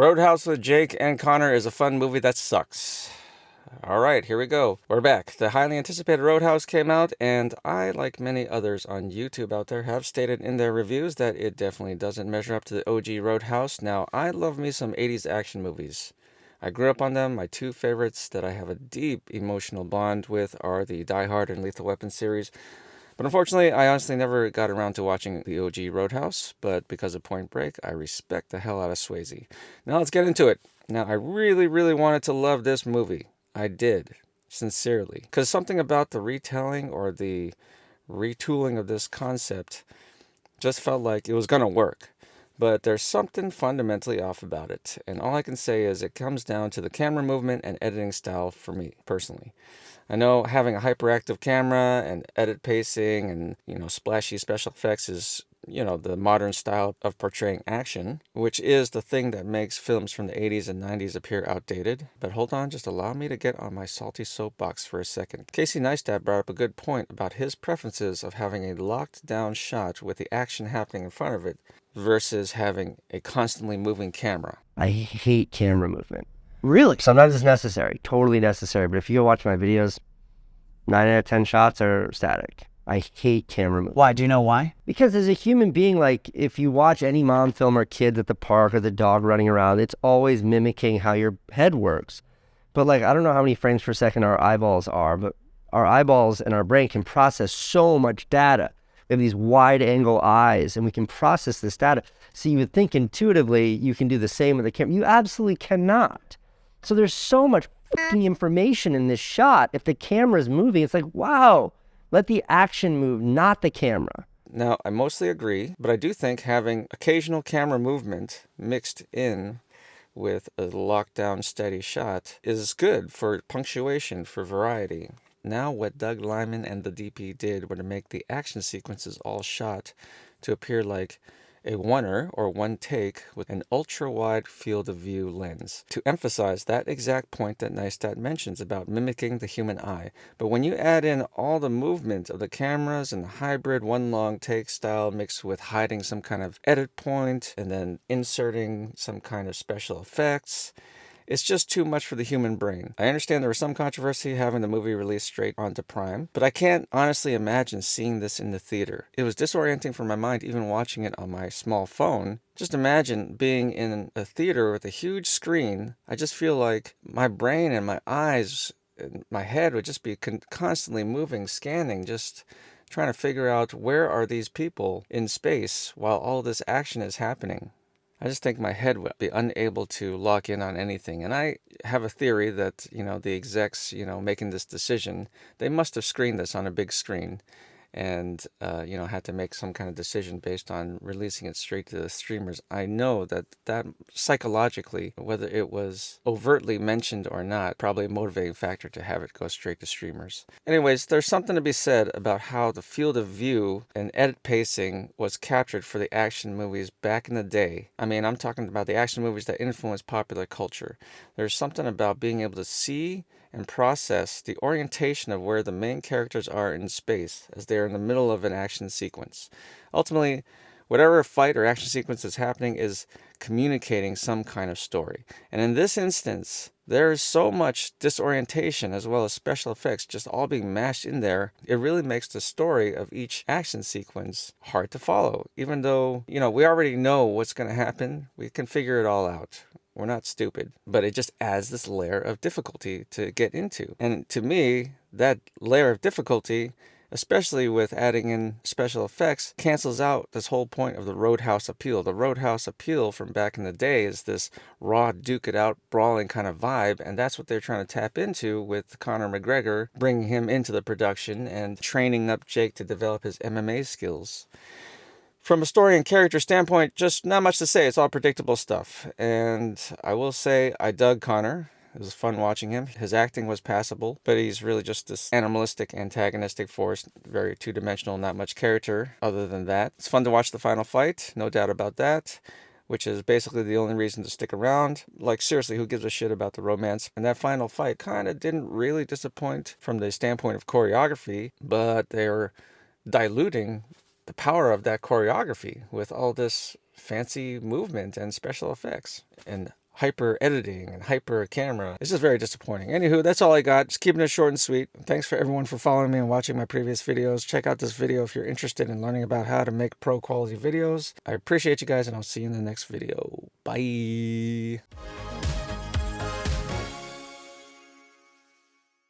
Roadhouse with Jake and Connor is a fun movie that sucks. Alright, here we go. We're back. The highly anticipated Roadhouse came out, and I, like many others on YouTube out there, have stated in their reviews that it definitely doesn't measure up to the OG Roadhouse. Now, I love me some 80s action movies. I grew up on them. My two favorites that I have a deep emotional bond with are the Die Hard and Lethal Weapon series. But unfortunately, I honestly never got around to watching the OG Roadhouse, but because of Point Break, I respect the hell out of Swayze. Now let's get into it. Now, I really wanted to love this movie. I did, sincerely. Because something about the retelling or the retooling of this concept just felt like it was going to work. But there's something fundamentally off about it. And all I can say is it comes down to the camera movement and editing style for me, personally. I know having a hyperactive camera and edit pacing and, splashy special effects is, the modern style of portraying action, which is the thing that makes films from the 80s and 90s appear outdated. But hold on, just allow me to get on my salty soapbox for a second. Casey Neistat brought up a good point about his preferences of having a locked down shot with the action happening in front of it versus having a constantly moving camera. I hate camera movement. Really? Sometimes it's necessary, totally necessary. But if you go watch my videos, 9 out of 10 shots are static. I hate camera movement. Why? Do you know why? Because as a human being, like if you watch any mom film or kids at the park or the dog running around, it's always mimicking how your head works. But like, I don't know how many frames per second our eyeballs are, but our eyeballs and our brain can process so much data. We have these wide angle eyes and we can process this data. So you would think intuitively you can do the same with the camera. You absolutely cannot. So there's so much fucking information in this shot. If the camera's moving, it's like, wow, let the action move, not the camera. Now, I mostly agree, but I do think having occasional camera movement mixed in with a lockdown steady shot is good for punctuation, for variety. Now what Doug Liman and the DP did were to make the action sequences all shot to appear like a oneer or one take with an ultra-wide field of view lens to emphasize that exact point that Neistat mentions about mimicking the human eye. But when you add in all the movement of the cameras and the hybrid one long take style mixed with hiding some kind of edit point and then inserting some kind of special effects, it's just too much for the human brain. I understand there was some controversy having the movie released straight onto Prime, but I can't honestly imagine seeing this in the theater. It was disorienting for my mind even watching it on my small phone. Just imagine being in a theater with a huge screen. I just feel like my brain and my eyes and my head would just be constantly moving, scanning, just trying to figure out where are these people in space while all this action is happening. I just think my head would be unable to lock in on anything. And I have a theory that, the execs, making this decision, they must have screened this on a big screen and, had to make some kind of decision based on releasing it straight to the streamers. I know that psychologically, whether it was overtly mentioned or not, probably a motivating factor to have it go straight to streamers. Anyways, there's something to be said about how the field of view and edit pacing was captured for the action movies back in the day. I mean, I'm talking about the action movies that influenced popular culture. There's something about being able to see and process the orientation of where the main characters are in space as they are in the middle of an action sequence. Ultimately, whatever fight or action sequence is happening is communicating some kind of story. And in this instance, there is so much disorientation as well as special effects just all being mashed in there. It really makes the story of each action sequence hard to follow. Even though, we already know what's going to happen, we can figure it all out. We're not stupid, but it just adds this layer of difficulty to get into. And to me, that layer of difficulty, especially with adding in special effects, cancels out this whole point of the Roadhouse appeal. The Roadhouse appeal from back in the day is this raw, duke-it-out, brawling kind of vibe, and that's what they're trying to tap into with Conor McGregor, bringing him into the production and training up Jake to develop his MMA skills. From a story and character standpoint, just not much to say. It's all predictable stuff. And I will say I dug Connor. It was fun watching him. His acting was passable, but he's really just this animalistic, antagonistic force, very two-dimensional, not much character other than that. It's fun to watch the final fight, no doubt about that, which is basically the only reason to stick around. Like, seriously, who gives a shit about the romance? And that final fight kind of didn't really disappoint from the standpoint of choreography, but they're diluting the power of that choreography with all this fancy movement and special effects. And hyper editing and hyper camera. It's just very disappointing. Anywho, that's all I got. Just keeping it short and sweet. Thanks for everyone for following me and watching my previous videos. Check out this video if you're interested in learning about how to make pro quality videos. I appreciate you guys, and I'll see you in the next video. Bye.